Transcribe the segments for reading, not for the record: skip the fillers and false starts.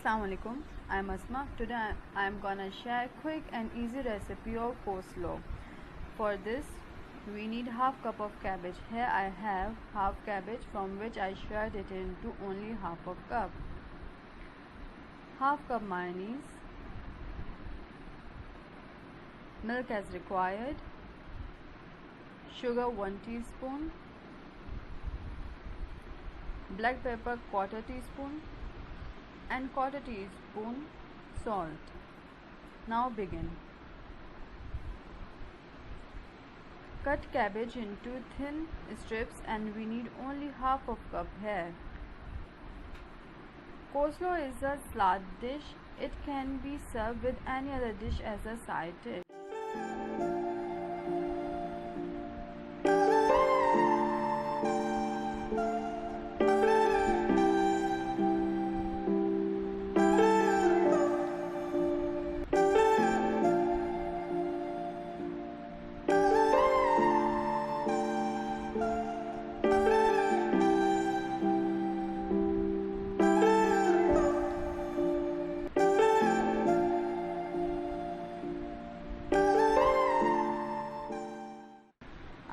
Assalamualaikum, I'm Asma. Today I'm gonna share quick and easy recipe of coleslaw. For this we need half cup of cabbage. Here I have half cabbage from which I shared it into only half of cup. Half cup mayonnaise, milk as required, sugar 1 teaspoon, black pepper 1/4 teaspoon and 1/4 teaspoon salt. Now begin. Cut cabbage into thin strips and we need only half of cup here. Coleslaw is a salad dish. It can be served with any other dish as a side dish.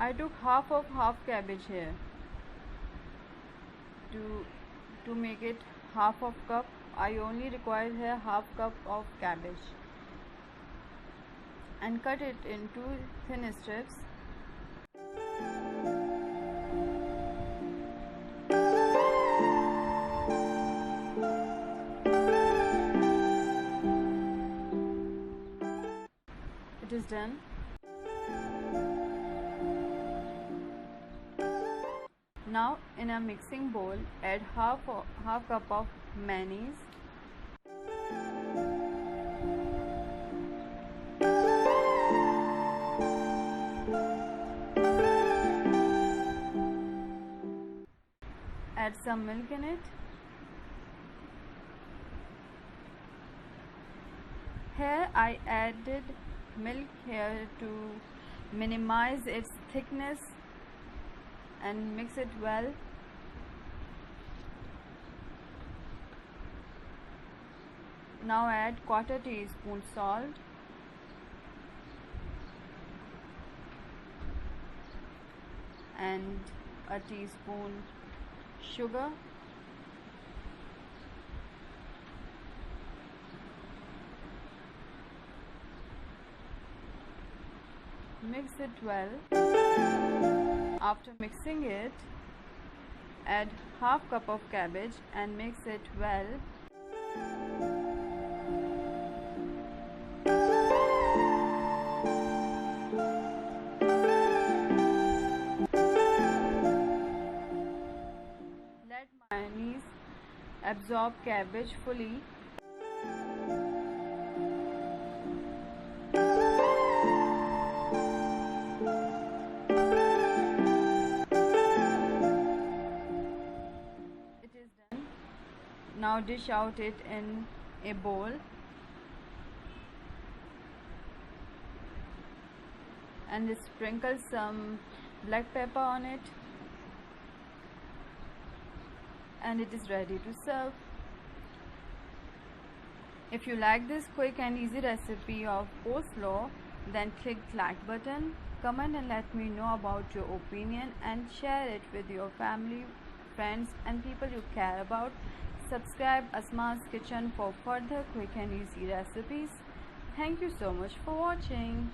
I took half of half cabbage here. To make it half of cup, I only require here half cup of cabbage and cut it into thin strips. It is done. Now in a mixing bowl add half cup of mayonnaise, add some milk in it. Here I added milk here to minimize its thickness and mix it well. Now add 1/4 teaspoon salt and a teaspoon sugar. Mix it well. After mixing it, add half cup of cabbage and mix it well. Let mayonnaise absorb cabbage fully. Now dish out it in a bowl and sprinkle some black pepper on it, and it is ready to serve. If you like this quick and easy recipe of coleslaw, then click like button, comment and let me know about your opinion, and share it with your family, friends and people you care about. Subscribe Asma's Kitchen for further quick and easy recipes. Thank you so much for watching.